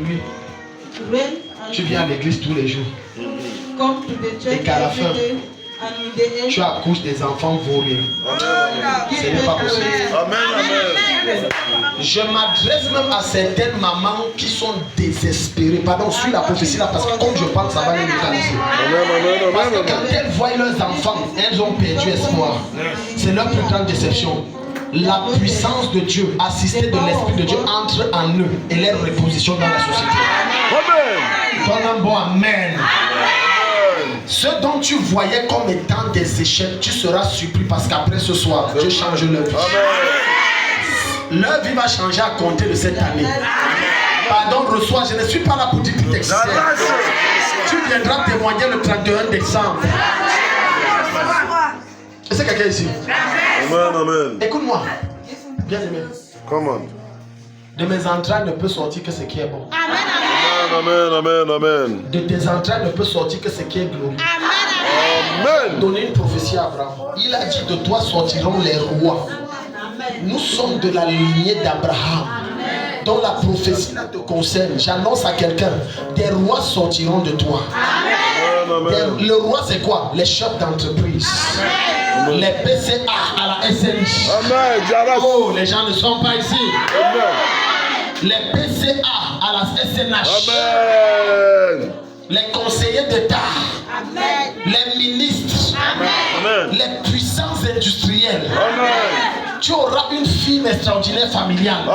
Oui. Tu viens à l'église tous les jours. Et qu'à la fin, tu accouches des enfants vauriens. Ce n'est pas possible. Amen. Je m'adresse même à certaines mamans qui sont désespérées. Pardon, suis la prophétie là parce que comme je parle, ça va les localiser. Parce que quand elles voient leurs enfants, elles ont perdu espoir. C'est leur plus grande déception. La puissance de Dieu, assistée de l'Esprit de Dieu, entre en eux et les repositionne dans la société. Amen. Donne un bon amen. Ce dont tu voyais comme étant des échecs, tu seras surpris parce qu'après ce soir, Dieu change leur vie. Leur vie va changer à compter de cette année. Pardon, reçois, je ne suis pas là pour dire que t'excites. Tu viendras témoigner le 31 décembre. Est-ce que quelqu'un ici? Amen. Écoute-moi, bien aimé. Come on. De mes entrailles ne peut sortir que ce qui est bon. Amen. De tes entrailles ne peut sortir que ce qui est glorieux. Amen. Donner une prophétie à Abraham. Il a dit de toi sortiront les rois. Nous sommes de la lignée d'Abraham. Donc la prophétie là te concerne. J'annonce à quelqu'un, des rois sortiront de toi. Le roi c'est quoi? Les chefs d'entreprise. Les PCA à la SNJ. Oh, les gens ne sont pas ici. Les PCA à la SNH. Les conseillers d'État. Les ministres. Les puissances industrielles. Tu auras une film extraordinaire familiale.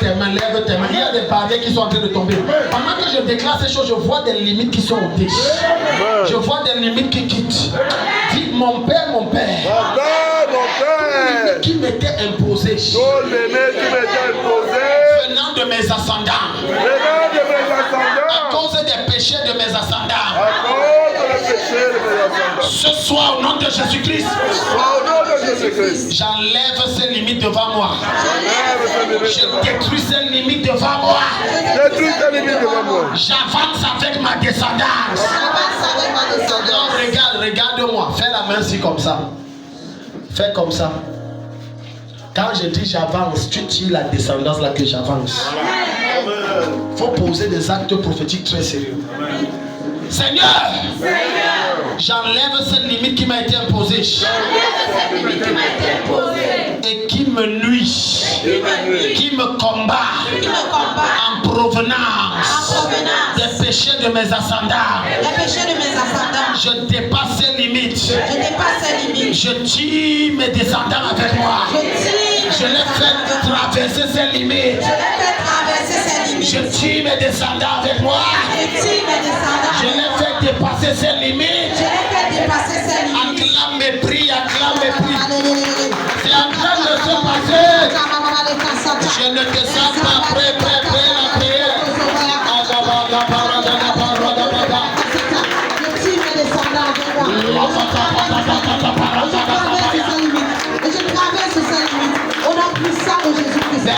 Lève tes mains. Il y a des barrières qui sont en train de tomber. Pendant que je déclare ces choses, je vois des limites qui sont ôtées. Je vois des limites qui quittent. Dis, mon père. Qui m'était imposé. Venant de mes ascendants. À cause des péchés de mes ascendants. Ce soir, au nom de Jésus-Christ, j'enlève ces limites devant moi. Je détruis ces limites devant moi. J'avance avec ma descendance. Regarde-moi. Fais la main ici comme ça. Fais comme ça. Quand je dis j'avance, tu tires la descendance là que j'avance. Il faut poser des actes prophétiques très sérieux. Seigneur, j'enlève cette limite qui m'a été imposée. Et qui me nuit, qui me combat en provenance des péchés de mes ascendants. Je dépasse ces limites. Je tire mes descendants avec moi. Je les fais traverser ces limites. Je tire mes descendants avec moi. Je les fais dépasser ces limites. Acclame mes prix. C'est en train de se passer. Je ne te sens pas prêt la prière. Et je traverse cette limite. On a pris ça de Jésus-Christ. La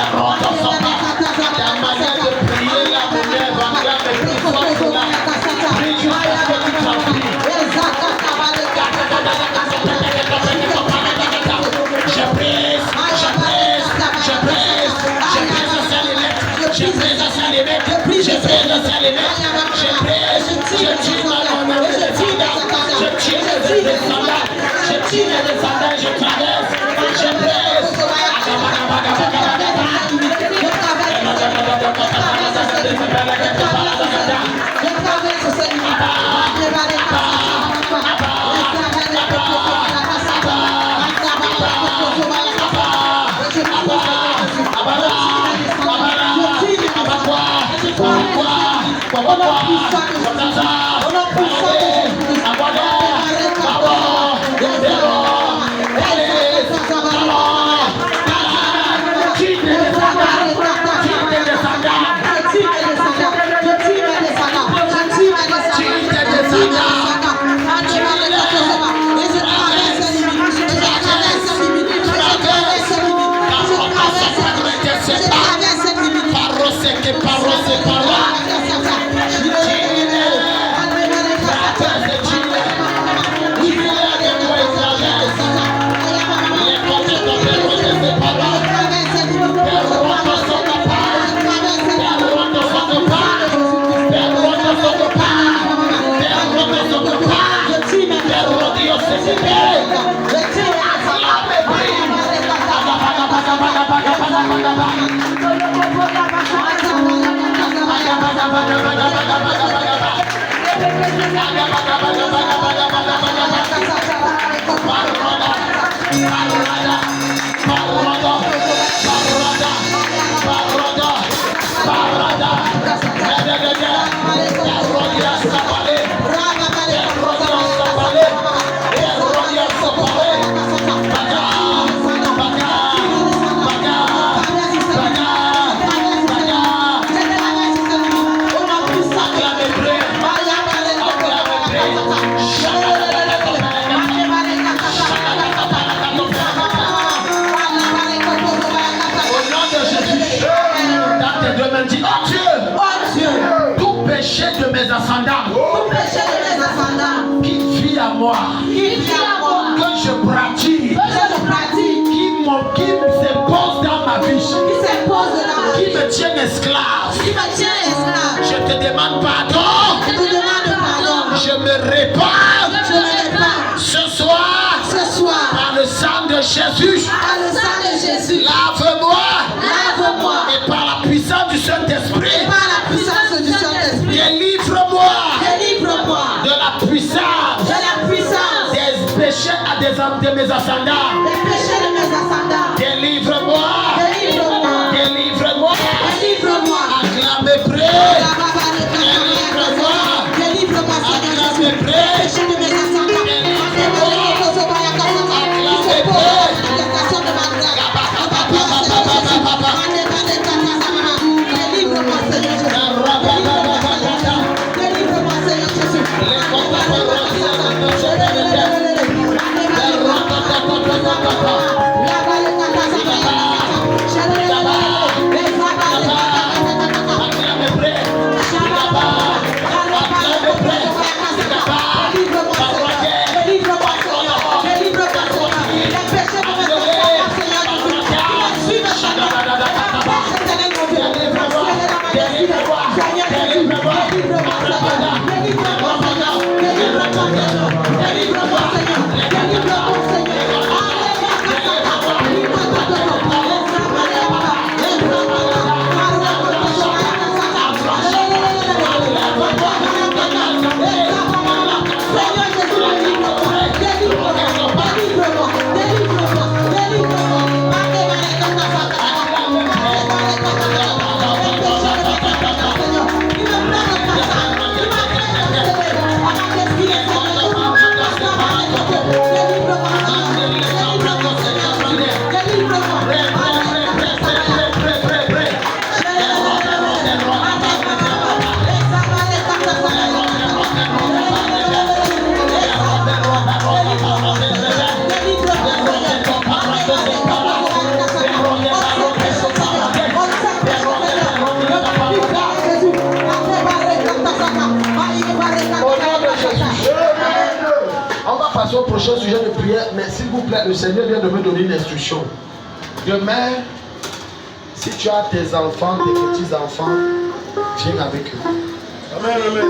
manière de prier, la manière d'entrer avec plus fort que là. Prie jusqu'à ce que tu transpires. Je prise je tire ma main, je tire les descendants, je traverse, je prise. péché de mes ascendants Tout péché de mes ascendants qui vit à moi, qui vient à moi, que je pratique, que je pratique, qui s'impose dans ma vie, qui s'impose dans ma qui vie, me tient esclave. qui me tient esclave. Je te demande pardon. Je te demande pardon. Je me répands Je me répands ce soir ce soir par le sang de Jésus. par le sang de Jésus. Lave-moi Lave-moi et par la puissance du Saint-Esprit, par la puissance du Saint-Esprit. délivre-moi Délivre-moi de la puissance de la puissance des péchés de mes ascendants. des péchés de mes ascendants. Délivre-moi, Délivre-moi. délivre-moi. Délivre-moi. Acclamez près. Délivre-moi, Seigneur Jésus. Acclamez près. Des péchés de mes ascendants. Délivre-moi, Seigneur Jésus. Délivre-moi, Seigneur Jésus. Acclamez près. Au prochain sujet de prière, mais s'il vous plaît, le Seigneur vient de me donner une instruction. Demain, si tu as tes enfants, tes petits-enfants, viens avec eux. Amen, amen.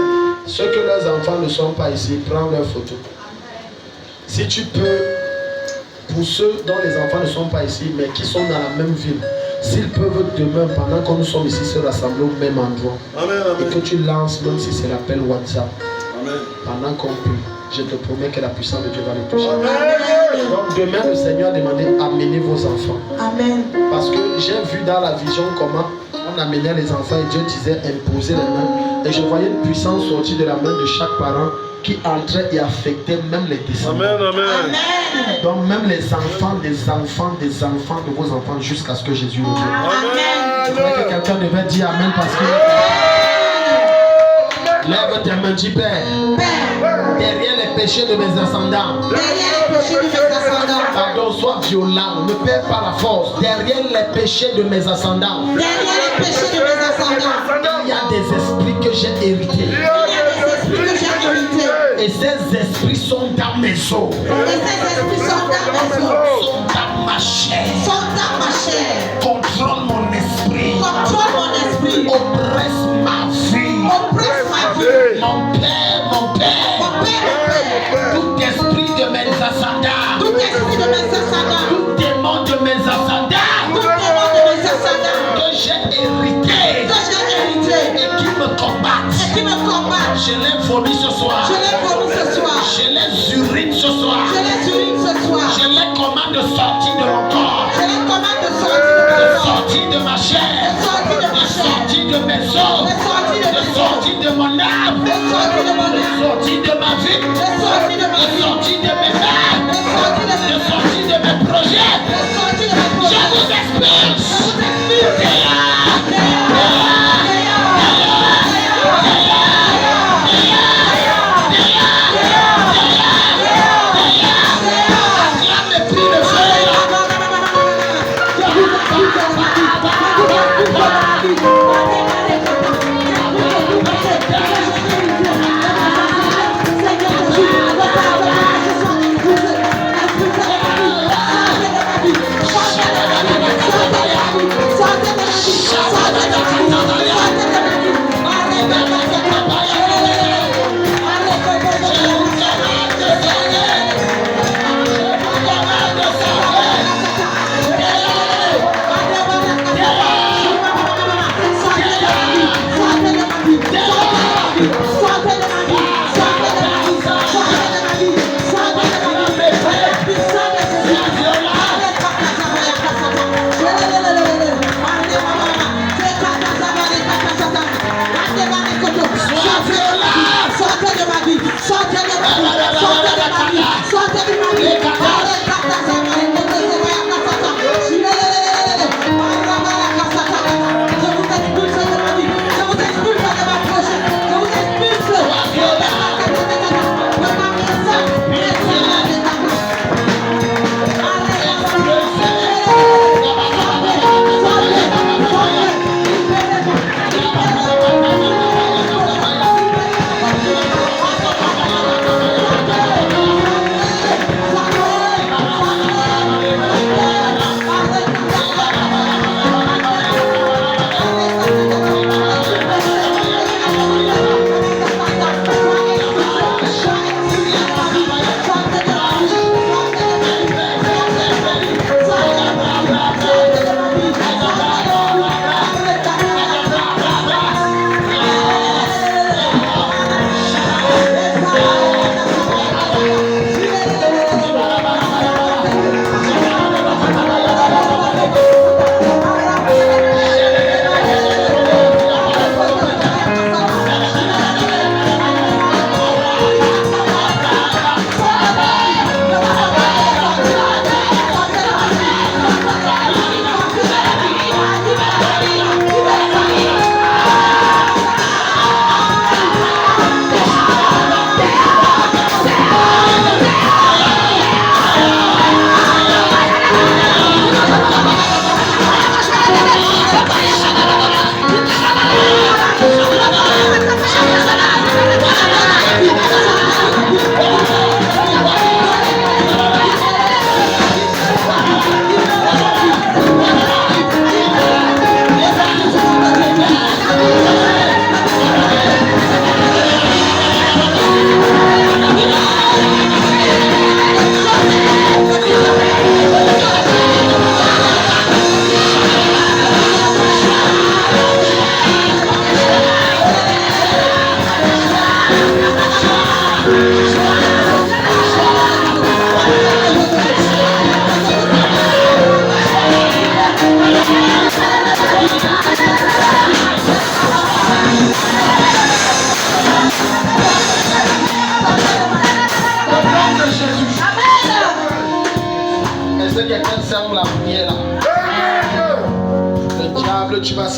Ceux que leurs enfants ne sont pas ici, prends leurs photos. Si tu peux, pour ceux dont les enfants ne sont pas ici, mais qui sont dans la même ville, s'ils peuvent demain, pendant que nous sommes ici, se rassembler au même endroit. Amen, Et amen. que tu lances, même si c'est l'appel WhatsApp, Amen. pendant qu'on prie. Je te promets que la puissance de Dieu va les toucher. Amen. Donc demain, le Seigneur a demandé amenez vos enfants. Amen. Parce que j'ai vu dans la vision comment on amenait les enfants et Dieu disait imposer les mains. Et je voyais une puissance sortir de la main de chaque parent qui entrait et affectait même les descendants. Amen, amen. Amen. Donc même les enfants des enfants des enfants de vos enfants jusqu'à ce que Jésus revienne. Je crois que quelqu'un devait dire Amen parce que... Lève tes mains, dis Père. Père, Derrière les péchés de mes ascendants. derrière les péchés de mes ascendants, Pardon, sois violent, ne perds pas la force. Derrière les péchés de mes ascendants, derrière les péchés de mes ascendants, il y a des esprits que j'ai hérités. il y a des esprits que j'ai hérités. Et ces esprits sont dans mes os, Et ces esprits sont dans mes os, sont dans ma chair. sont dans ma chair. Contrôle mon esprit, Contrôle mon esprit, oppresse ma vie. oppresse ma vie. Mon Père, Mon Père, mon Père, tout esprit de mes ascendants, tout esprit de mes ascendants, tout démon de mes ascendants, tout démon de mes ascendants, que j'ai hérité que j'ai hérité et qui me combattent. et qui me combattent, Je les vomis ce soir. je les vomis ce soir, Je les urine ce soir. je les urine ce soir, Je les commande de sortir de mon corps, je les commande de sortir de de mon corps, sortir de ma chair, de sortir de ma de chair, sortir de mes os, de sortir de mon âme, de sortir de mon de âme, sortir de ma vie, de sortir de ma de vie, sortir de mes mains, de sortir de de mes sortir de mes projets. de sortir de mes Je projets. vous expulse. Je vous expulse. Acclame le prix de feu. Je vous expulse.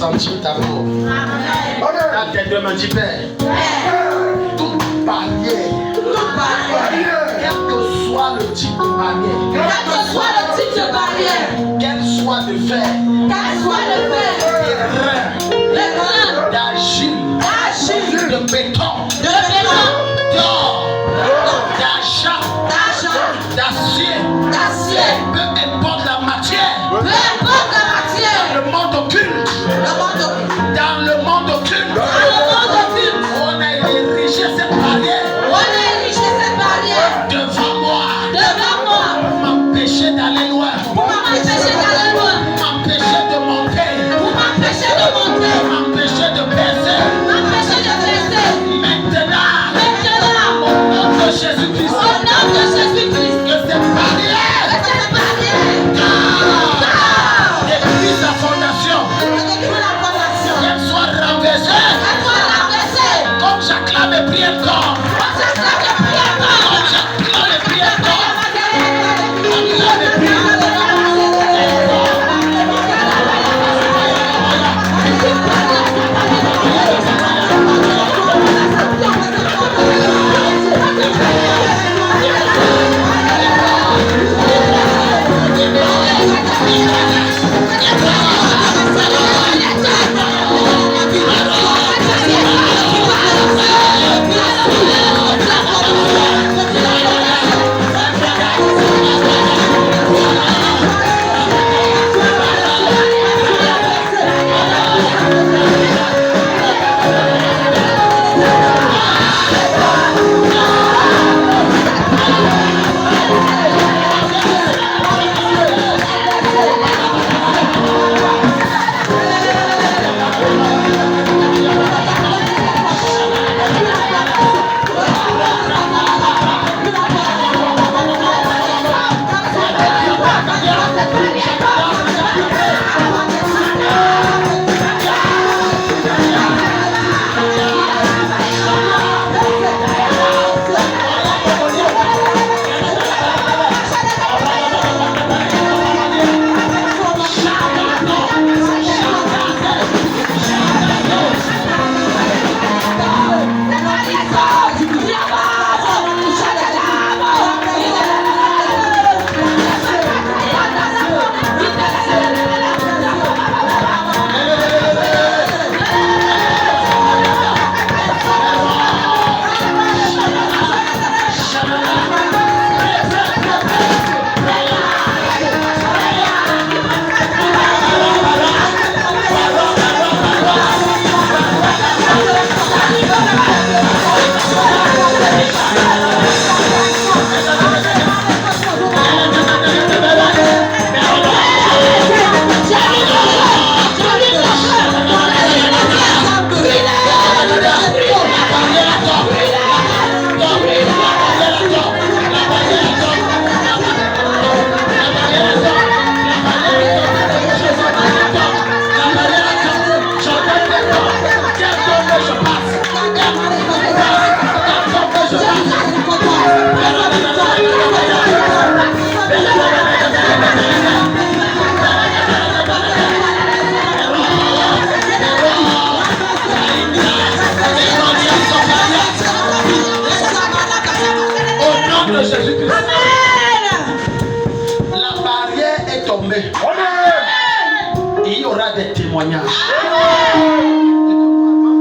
sentir ta mort. À tes deux mains, dis Père. Toute barrière, quel que soit le type de barrière, qu'elle soit de fer, d'argile, de béton, d'or, d'argent, d'acier, peu importe la matière, dans le monde occulte, dans le monde occulte, on a érigé cette barrière devant moi, pour m'empêcher d'aller loin, pour m'empêcher de monter, pour m'empêcher de baisser. Maintenant, au nom de Jésus-Christ, que cette barrière depuis sa fondation, qu'elle soit renversée, comme j'acclame et prie encore.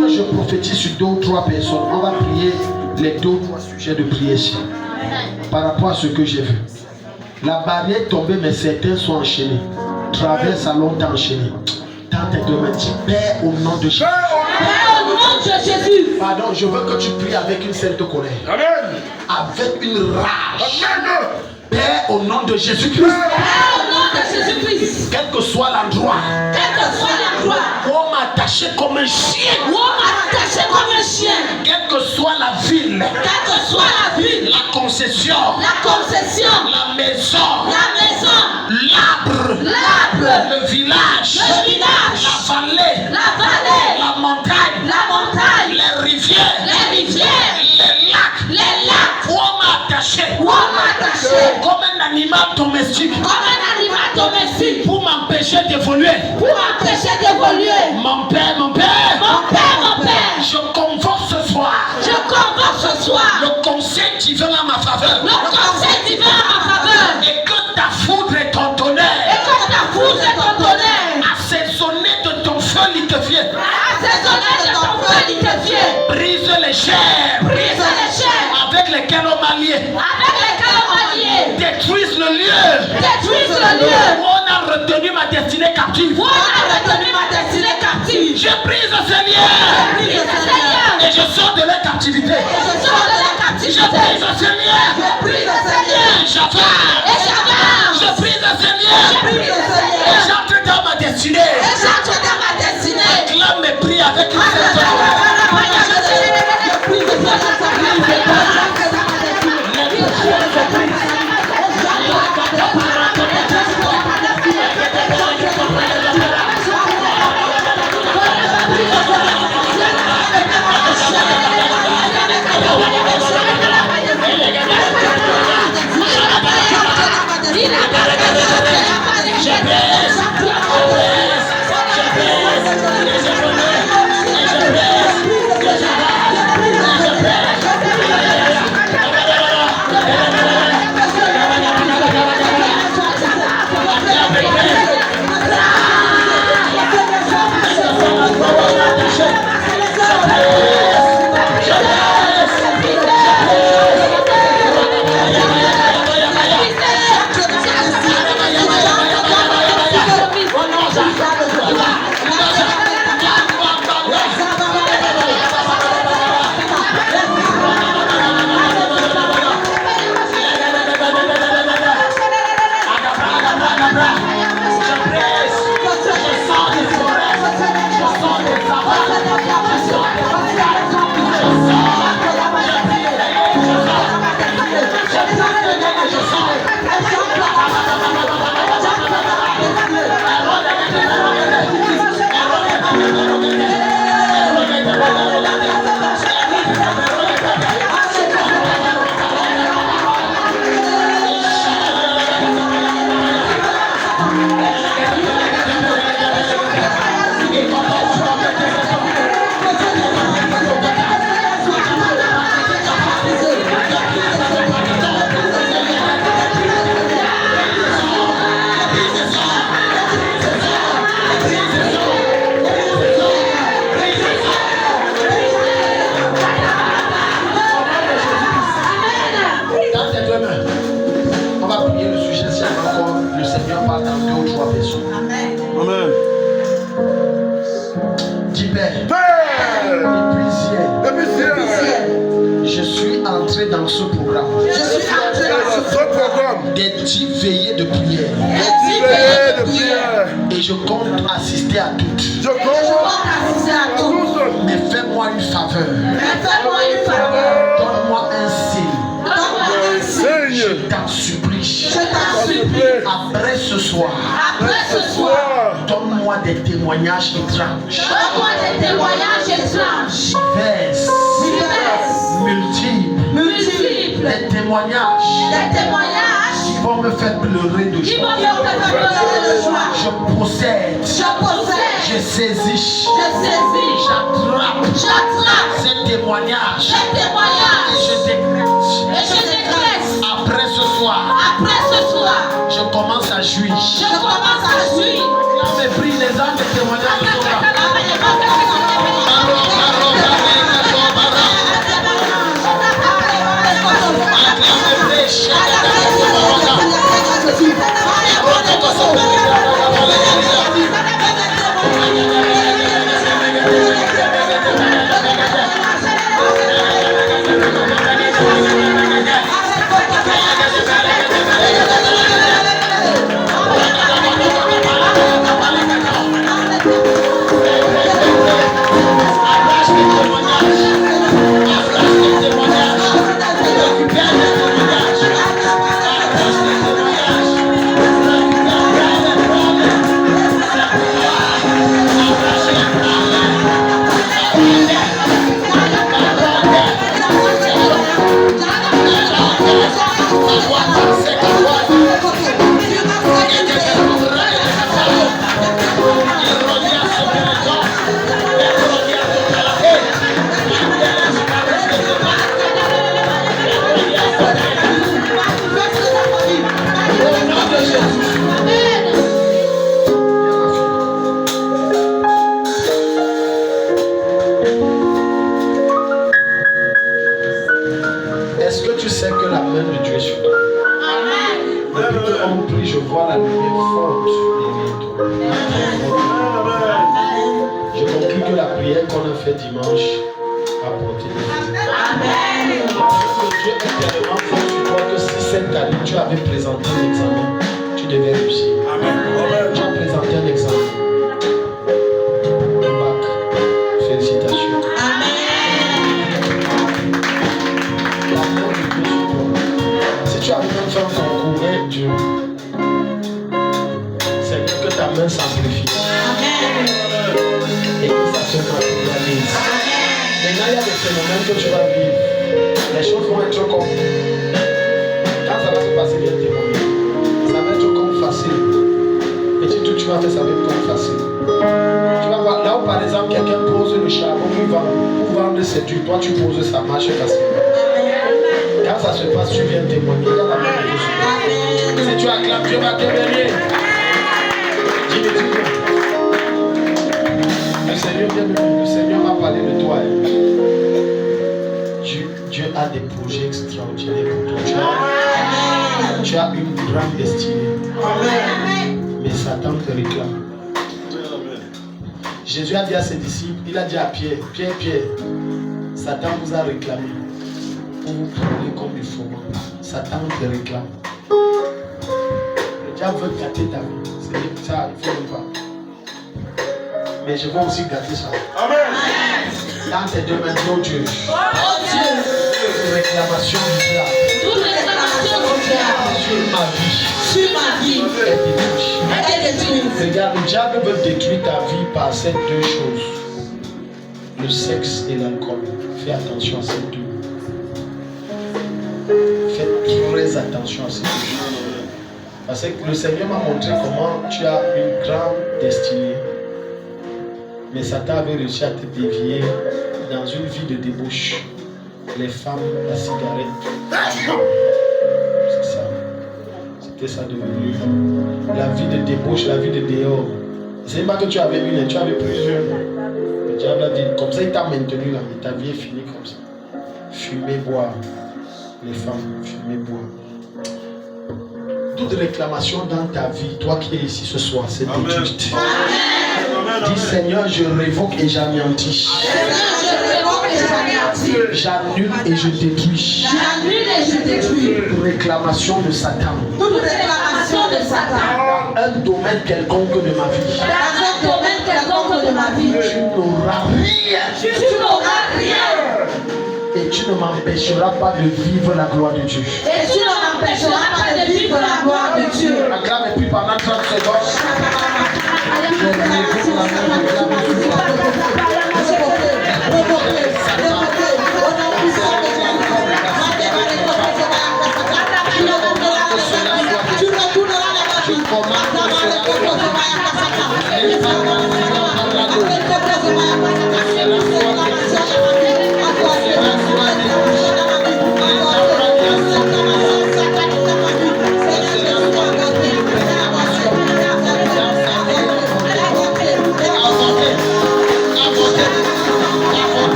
Que je prophétise sur 2 ou 3 personnes, on va prier les 2 ou 3 sujets de prière ici par rapport à ce que j'ai vu. La barrière est tombée, mais certains sont enchaînés. Traverse à longtemps enchaîné. Dans tes deux mains, dis Père au nom de Jésus. Pardon, je veux que tu pries avec une sainte colère. Amen. Avec une rage. Amen. Père au nom de Jésus-Christ. Quel que soit l'endroit où on m'a attaché comme un chien, quelle que soit la ville, la concession, la maison, l'arbre, le village, la vallée, la montagne, les rivières, les lacs, où on m'a attaché comme un animal domestique. Comme un animal domestique. Pour m'empêcher d'évoluer. Pour m'empêcher d'évoluer. Mon père. Mon père, mon père. Je convoque ce soir. Je convoque ce soir. Le conseil divin à ma faveur. Le conseil divin à ma faveur. Et que ta foudre et ton tonnerre. Et que ta foudre et ton tonnerre. Assaisonné de ton feu liquéfié. Assaisonné de ton feu liquéfié. Brise les chairs. Brise les chairs. Avec lesquels on m'a lié. Avec lesquels on m'a lié. Détruise le lieu. Détruise le lieu. Où on a retenu ma destinée captive. Où on a retenu ma destinée captive. Je brise ces liens. Brise ces liens. Et je sors de leur captivité. Et je sors de la captivité. Je brise ces liens. Je brise ces liens. Et j'avance. Et j'avance. Je brise ces liens. Je brise ces Et liens. j'entre dans ma destinée. Et j'entre dans ma destinée. Acclame mes prix avec une certaine dans ce programme. Je suis entré dans ce programme. Des 10 veillées de prière. Et je compte assister à toutes. Je compte assister à toutes. Mais fais-moi une faveur. Donne-moi un signe. Je t'en supplie. Après ce soir. Donne-moi des témoignages étranges. Diverses. Multiples. Des témoignages. Qui vont me faire pleurer de joie. Je possède. Je saisis. J'attrape. Ces témoignages. Et je décrète. Après ce soir. Je commence à jouir. Là, mes prix, les âmes de témoignages sont là. dimanche à porter des fruits. Amen. Dieu est tellement fort sur toi que si cette année tu avais présenté l'examen, tu devais réussir. Amen. Tu as présenté un examen. Un bac. Félicitations. La main de Dieu sur toi. Si tu avais même fait un concours, Dieu, Seigneur, que ta main s'amplifie. Et que ça se matérialise. Maintenant, il y a des phénomènes que tu vas vivre. Les choses vont être comme. Quand ça va se passer, viens témoigner. Ça va être comme facile. Petit tout, tu vas faire, ça va être comme facile. Tu vas voir, là où par exemple, quelqu'un pose le charbon pour vendre ses trucs, toi tu poses, ça marche facilement. Quand ça se passe, tu viens témoigner. Il y a la main de Dieu sur toi. Si tu acclames, Dieu va te bénir. Dis-le. Le Seigneur vient de nous. Le Seigneur va parler de toi. Dieu a des projets extraordinaires pour toi. Tu as une grande destinée. Mais Satan te réclame. Jésus a dit à ses disciples, il a dit à Pierre, Pierre, Satan vous a réclamé pour vous prendre comme du froment. Satan te réclame. Le diable veut gâter ta vie. C'est ça, il faut le voir. Mais je veux aussi gâter ça. Amen. Dans tes deux mains, oh Dieu. Toute réclamation du diable. Sur ma vie. Est détruite. Regarde, le diable veut détruire ta vie par ces deux choses. Le sexe et l'alcool. Fais attention à ces deux. Fais très attention à ces deux choses. Parce que le Seigneur m'a montré comment tu as une grande destinée. Mais Satan avait réussi à te dévier dans une vie de débauche. Les femmes, la cigarette. C'est ça. C'était ça devenu. La vie de débauche, la vie de dehors. C'est pas que tu avais une, tu avais plusieurs. Le diable a dit, comme ça il t'a maintenu là, mais ta vie est finie comme ça. Fumer, boire. Les femmes, fumer, boire. Toute réclamation dans ta vie, toi qui es ici ce soir, c'est détruite. Dis Seigneur, je révoque et j'anéantis. J'annule et je détruis. Toute réclamation de Satan. Un domaine quelconque de ma vie. Tu n'auras rien. Et tu ne m'empêcheras pas de vivre la gloire de Dieu. Acclame et puis pendant 30 secondes.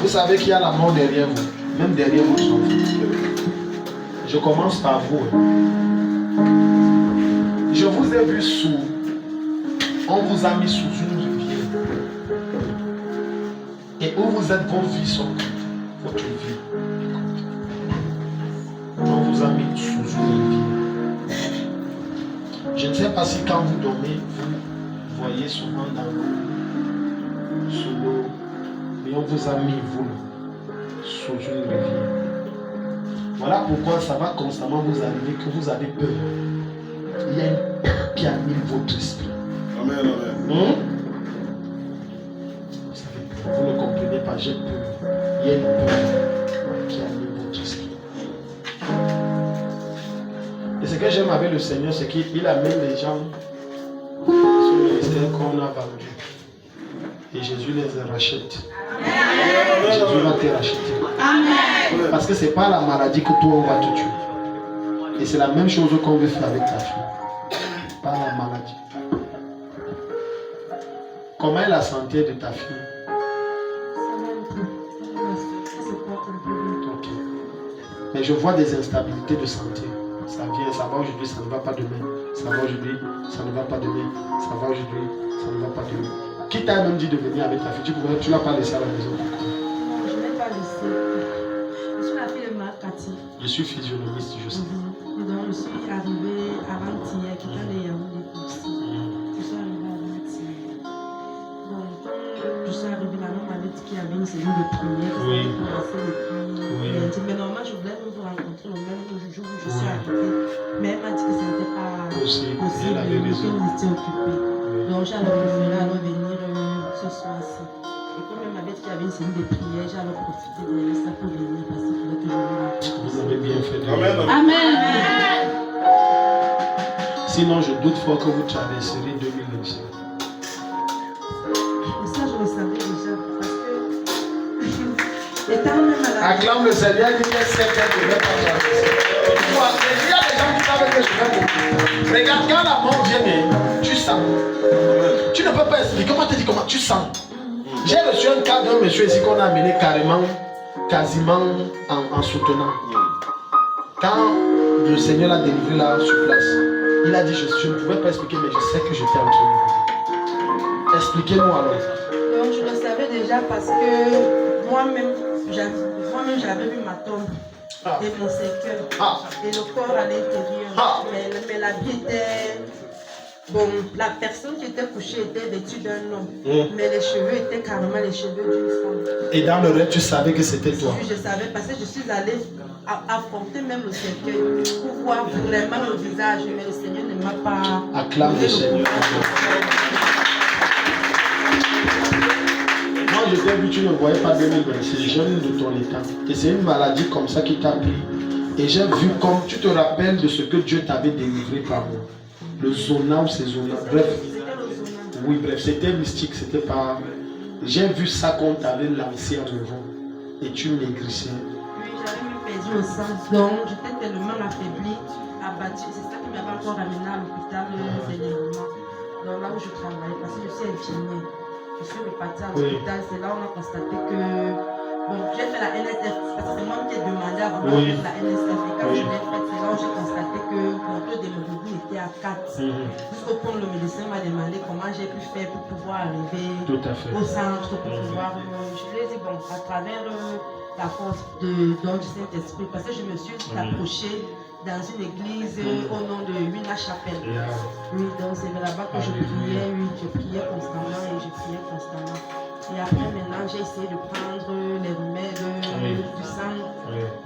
Vous savez qu'il y a la mort derrière vous, même derrière votre enfant. Je commence par vous. Je vous ai vu sous. On vous a mis sous une rivière. Et où vous êtes, vos vies sont. Votre vie. On vous a mis sous une rivière. Je ne sais pas si quand vous dormez, vous voyez souvent dans l'eau, sous l'eau. Et on vous a mis, vous, sous une rivière. Voilà pourquoi ça va constamment vous arriver que vous avez peur. Il y a une peur qui anime votre esprit. Amen, amen. Vous ne comprenez pas, j'ai peur. Il y a une peur qui anime votre esprit. Et ce que j'aime avec le Seigneur, c'est qu'il amène les gens sur le ministère qu'on a vendu. Et Jésus les rachète. Jésus va te racheter. Amen. Parce que ce n'est pas la maladie que toi on va te tuer. Et c'est la même chose qu'on veut faire avec ta fille. Pas la maladie. Comment est la santé de ta fille? Ok. Mais je vois des instabilités de santé. Ça vient, ça va aujourd'hui, ça ne va pas demain. Ça va aujourd'hui, ça ne va pas demain. Ça va aujourd'hui, ça ne va pas demain. Qui t'a même dit de venir avec ta fille? Tu ne l'as pas laissé à la maison. Non, je ne l'ai pas laissé. Je suis la fille de Marc Cathy. Je suis physionomiste, je sais. Et donc, je suis arrivée avant-hier, qui était les Yaoundé aussi. Je suis arrivée avant-hier. Bon, quand je suis arrivée là, on m'avait dit qu'il y avait une cellule de prière. Oui. Oui. Mais normalement, je voulais vous rencontrer le même jour où je suis arrivée. Mais elle m'a dit que ce n'était pas possible. Elle avait raison. Qu'elle était occupée. Donc, j'allais préférer alors venir ce soir-ci. Et comme elle m'avait dit qu'il y avait une cellule de prière, j'allais profiter de ça pour venir parce qu'il fallait que je me rencontre. Vous avez bien fait. Amen. Amen. Sinon, je doute fort que vous traverserez 2025. Et ça, je le savais déjà parce que étant même à la... Acclame le Seigneur, il y a 7 ans que je ne vais pas traverser. Il y a des gens qui savent que je vais mourir. Regarde, quand la mort vient, tu sens. Tu ne peux pas expliquer. Comment te dis comment tu sens? J'ai reçu un cas d'un monsieur ici qu'on a amené carrément, quasiment en soutenant. Quand le Seigneur l'a délivré là sur place, il a dit je ne pouvais pas expliquer, mais je sais que j'étais entre nous. Expliquez-nous alors. Donc, je le savais déjà parce que moi-même, j'avais vu ma tombe et mon cercueil et le corps à l'intérieur. Mais la vie était... Bon, la personne qui était couchée était vêtue d'un homme, mais les cheveux étaient carrément les cheveux d'une femme. Et dans le rêve, tu savais que c'était toi. Oui, je savais parce que je suis allée affronter même le cercueil pour voir vraiment le visage, mais le Seigneur ne m'a pas... Acclame le Seigneur. Moi, je t'ai vu, tu ne voyais pas 2026, jeune de ton état. Et c'est une maladie comme ça qui t'a pris. Et j'ai vu comme tu te rappelles de ce que Dieu t'avait délivré par moi. Le zona ou ces zonas. Bref. Oui, bref, c'était mystique, c'était pas. J'ai vu ça qu'on t'avait lancé en avant. Et tu maigrissais. Oui, j'avais même perdu au sang. Donc, j'étais tellement affaiblie, abattue. C'est ça qui m'avait encore amené à l'hôpital dernièrement. Donc, là où je travaillais, parce que je suis infirmière. Je suis repartie à l'hôpital. C'est là où on a constaté que. Bon, j'ai fait la NSF parce que c'est moi qui ai demandé à vouloir faire la NSF. Et quand je l'ai faite, c'est là où j'ai constaté que mon taux d'hémoglobine était à 4. Jusqu'au point où le médecin m'a demandé comment j'ai pu faire pour pouvoir arriver au centre, pour pouvoir. Je lui ai dit, bon, à travers la force du Saint-Esprit, parce que je me suis approchée dans une église au nom de Wina Chapelle. Oui, donc c'est là-bas que je priais, je priais constamment et je priais constamment. Et après, maintenant, j'ai essayé de prendre les remèdes du sang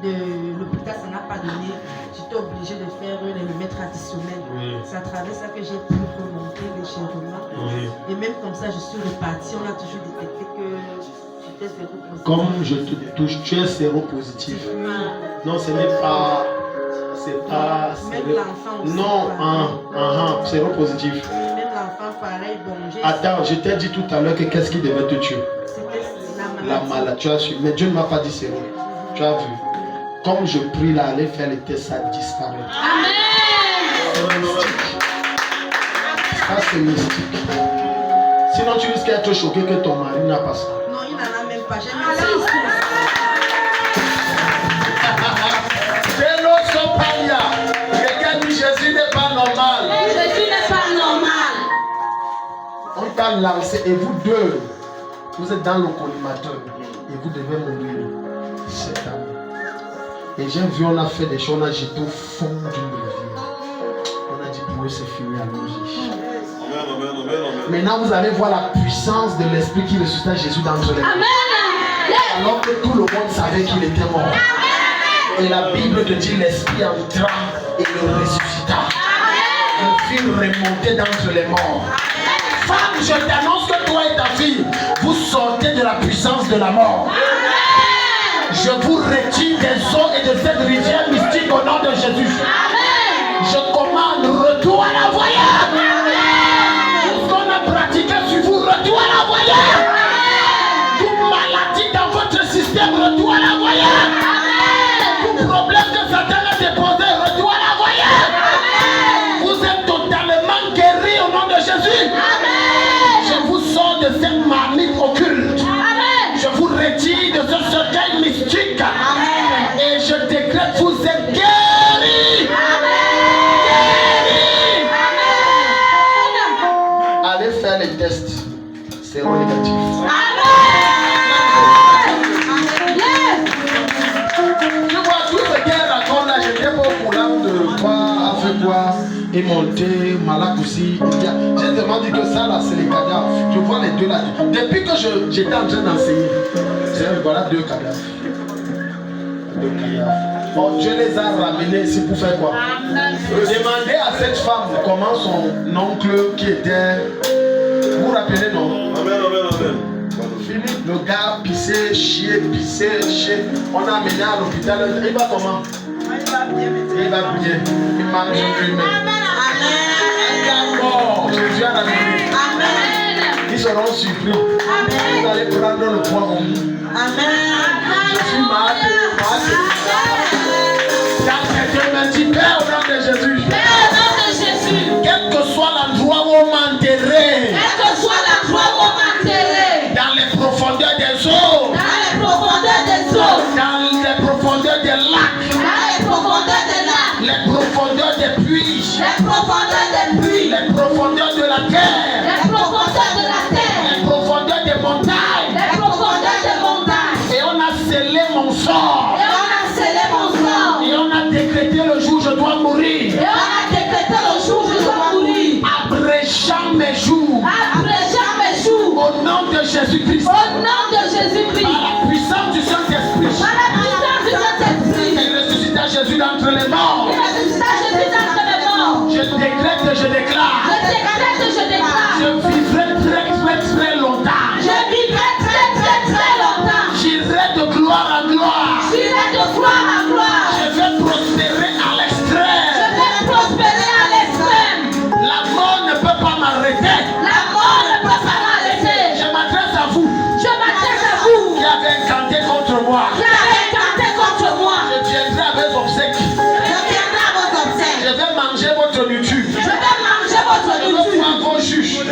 de l'hôpital, ça n'a pas donné. J'étais obligée de faire les remèdes traditionnels. C'est à travers ça que j'ai pu remonter légèrement. Et même comme ça, je suis repartie. On a toujours détecté que j'étais séropositif. Comme je te touche, tu es séropositif. Non, ce n'est pas. C'est pas. Même l'enfant aussi. Non, séropositif. Même l'enfant, pareil. Bon, attends, je t'ai dit tout à l'heure que qu'est-ce qui devait te tuer? C'était la maladie. Tu as su, mais Dieu ne m'a pas dit sérum. Tu as vu. Comme je prie là, aller faire les tests, ça disparaît. Amen. Ça c'est mystique. Sinon tu risques d'être choqué que ton mari n'a pas ça. Non, il n'en a même pas. J'ai même ça. Quelqu'un dit Jésus n'est pas normal. Jésus n'est pas normal. On t'a lancé et vous deux, vous êtes dans le collimateur et vous devez mourir cette année. Et j'ai vu, on a fait des choses, on a jeté au fond d'une rivière. On a dit pour eux c'est fini, allons-y. Maintenant vous allez voir la puissance de l'esprit qui ressuscita Jésus d'entre les morts. Alors que tout le monde savait qu'il était mort. Et la Bible te dit l'esprit entra et le ressuscita. Il fit remonter d'entre les morts. Femme, je t'annonce que toi et ta fille, vous sortez de la puissance de la mort. Je vous retire des eaux et de cette rivière mystique au nom de Jésus. Je commande, retour à la voyage. Ce qu'on a pratiqué sur vous, retour à la voyage. Toute maladie dans votre système, retour à la voyage. Tout problème que Satan a déposé, retour à la voyage. Vous êtes totalement guéris au nom de Jésus. Je vous sors de cette marmite occulte. Je vous retire de ce cercueil mystique. Et je décrète, vous êtes guéris. Allez faire les tests. C'est négatif. Tu vois, tout ce qu'elle raconte là, je n'étais pas au courant de quoi, avec quoi, et monter, malade aussi. J'ai demandé que ça là, c'est les cadavres. Je vois les deux là. Depuis que j'étais en train d'enseigner, voilà deux cadavres. Deux cadavres. Bon, Dieu les a ramenés ici pour faire quoi? Demandez à cette femme comment son oncle qui était. Vous vous rappelez, non? Amen, amen, amen. Philippe, le gars pissé, chier. On a amené à l'hôpital. Il va comment? Il va bien. Il mange lui-même. Un gars mort, Jésus a ramené. Ils seront surpris. Vous allez prendre le poids en nous. Je suis malade. Quand quelqu'un me dit, Père, au nom de Jésus. Quel que soit l'endroit où on m'a enterré. Dans les profondeurs des eaux. Dans les profondeurs des lacs. Les profondeurs des puits. Les profondeurs de la terre. Les profondeurs des montagnes. Et on a scellé mon sort. Et on a décrété le jour où je dois mourir. Abrégeant mes jours. Au nom de Jésus-Christ. Par la puissance du Saint-Esprit. Et ressuscita Jésus d'entre les morts. Je décrète et je déclare. Je vivrai très longtemps. J'irai de gloire en gloire. Je vais prospérer à l'extrême. La mort ne peut pas m'arrêter. Je m'adresse à vous. Qui avez incanté contre moi. Je viendrai avec obsèques. Je vais manger votre nourriture. Je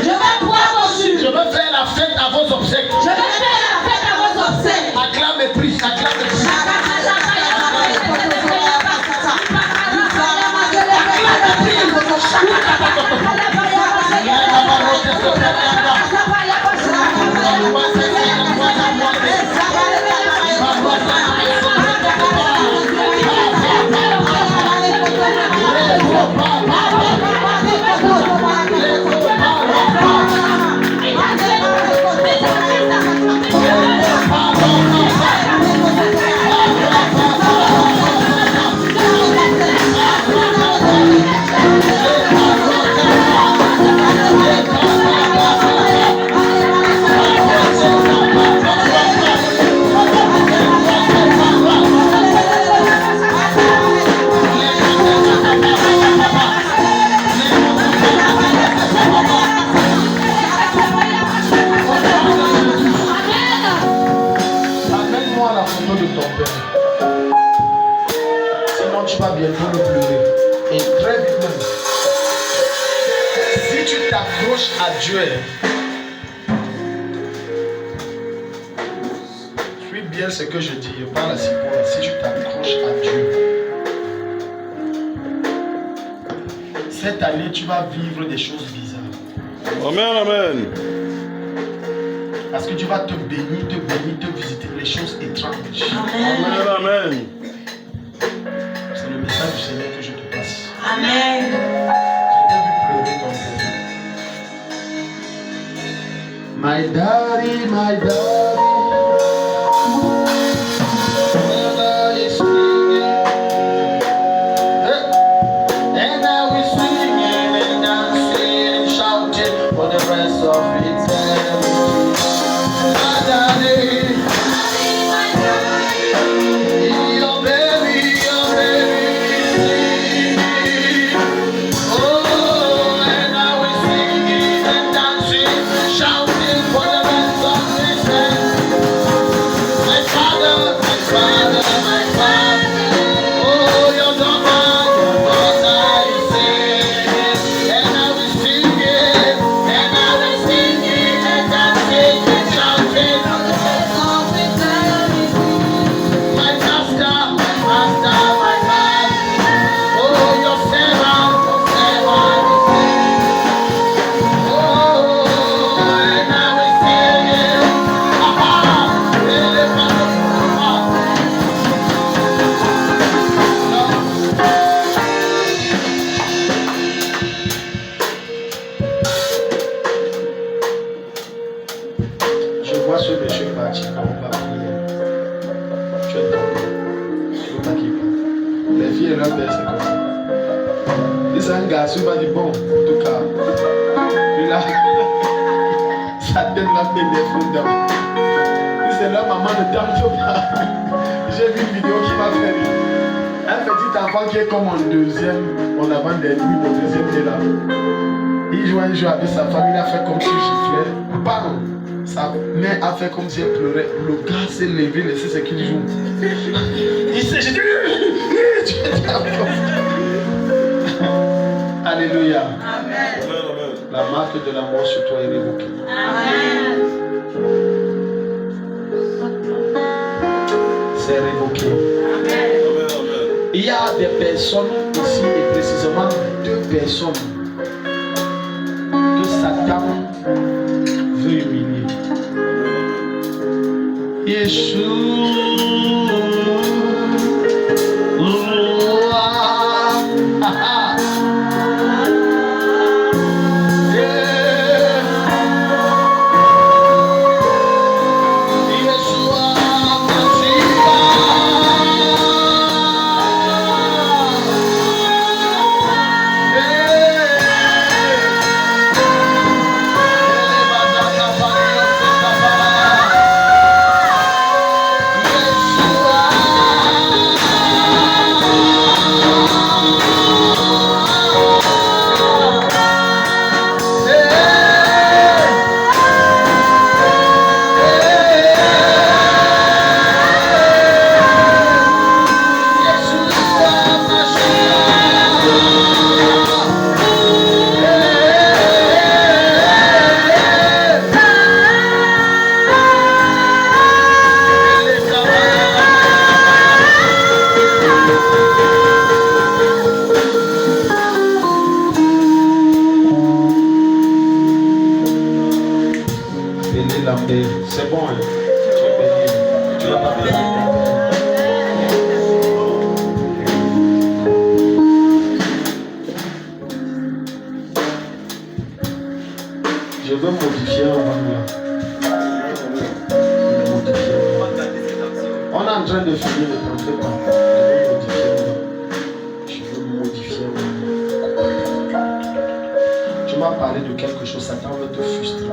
vais boire vos juges. Je vais faire la fête à vos obsèques. Acclame et prie. À Dieu. Suis bien ce que je dis. Je parle à Simon. Si tu t'accroches à Dieu, cette année tu vas vivre des choses bizarres. Amen. Parce que tu vas te bénir, te visiter les choses étranges. Amen. C'est le message du Seigneur que je te passe. Amen. Je t'ai vu pleurer ton père. My daddy, mother is singing, and now we're singing and dancing and shouting for the rest of eternity. My daddy, your baby is singing. donne la paix des fruits d'âme. C'est leur maman ne t'aime pas. J'ai vu une vidéo qui m'a fait rire. Un petit enfant qui est comme en deuxième, en avant des nuits, mon deuxième est là. Il joue un jeu avec sa famille, il a fait comme si je giflais. Bam! Sa mère a fait comme si elle pleurait. Le gars s'est levé, laissé ce qu'il joue. Il s'est jeté. Alléluia. Amen. La marque de la mort sur toi est révoquée. Amen. C'est révoqué. Amen. Il y a des personnes ici, et précisément 2 personnes, que Satan veut humilier. C'est bon, hein? Tu vas pas bien. Je veux modifier un moment. On est en train de finir le temps. Je veux modifier un moment. Tu m'as parlé de quelque chose, Satan veut te frustrer.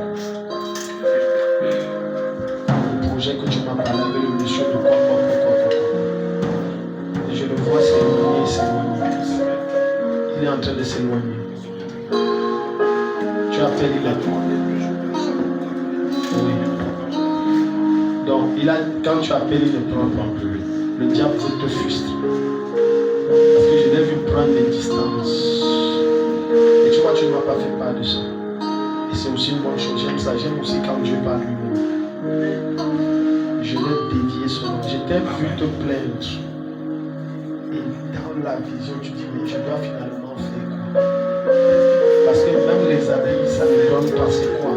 Que tu m'as parlé avec le monsieur de quoi. Et je le vois s'éloigner. Il est en train de s'éloigner. Tu appelles, il est toi. Oui. Donc, quand tu appelles, il ne prend pas. Le diable veut te frustrer. Parce que je l'ai vu prendre des distances. Et tu vois, tu ne m'as pas fait part de ça. Et c'est aussi une bonne chose. J'aime ça. J'aime aussi quand Dieu parle lui-même. Je l'ai dévié son nom. Je t'ai vu te plaindre. Et dans la vision, tu dis, mais je dois finalement faire quoi? Parce que même les amis, ça ne donne pas c'est quoi?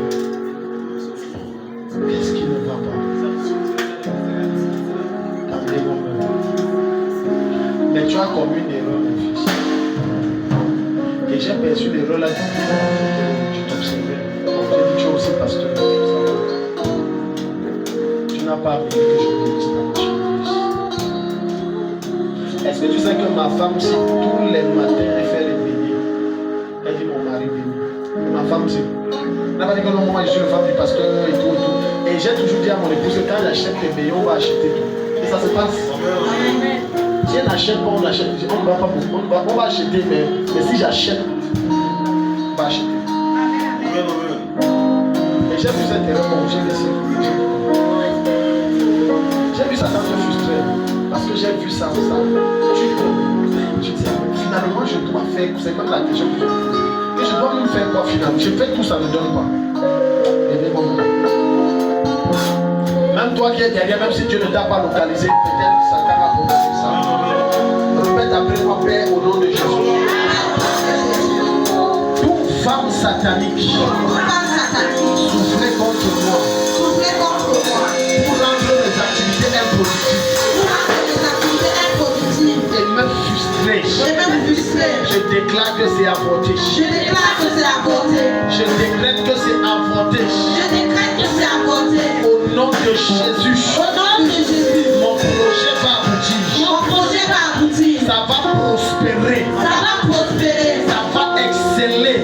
Qu'est-ce qui ne va pas? Dans des moments. Mais tu as commis une erreur, mon fils. Et j'ai perçu l'erreur là. Tu t'observais. J'ai dit, tu es aussi pasteur. Pas que je bénisse ta chérie. Est-ce que tu sais que ma femme, si tous les matins elle fait les bénis, elle dit mon mari béni. Ma femme, c'est. Elle n'a pas dit que non, moi je suis le femme du pasteur et tout et tout. Et j'ai toujours dit à mon épouse que quand j'achète les bénis, on va acheter tout. Et ça se passe. Si elle n'achète pas, on achète. On ne va pas beaucoup. On va acheter, mais si j'achète, on va acheter. Et j'ai vu cette erreur, bon, j'ai laissé. J'ai vu Satan te frustrer parce que j'ai vu ça. Tu dis, finalement, je dois faire. C'est comme la question que je me pose. Et je dois même faire quoi finalement? Je fais tout, ça ne donne pas. Et bien, bon, même toi qui es derrière, même si Dieu ne t'a pas localisé, peut-être Satan va provoquer ça. Répète après moi, Père, au nom de Jésus. Toute femme satanique soufflez contre moi. Pour rendre les activités improductives et me frustrer. Je déclare que c'est avorté. Je décrète que c'est avorté. Au nom de Jésus. Mon projet va aboutir. Ça va prospérer. Ça va exceller.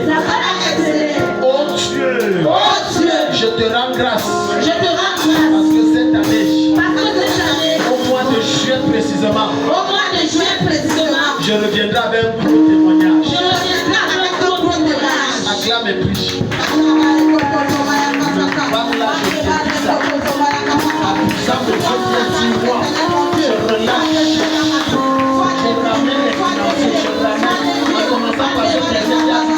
Oh Dieu. Je te te rends grâce. Je te rends grâce. Parce que cette année, Parce que cette année, au mois de juillet précisément, au mois de juillet précisément, je reviendrai avec un gros témoignage. je reviendrai avec un gros témoignage. Acclame et prie. Ça me fait moi. Je relâche. Je ramène les financiers. Je ramène. En commençant par ce dernier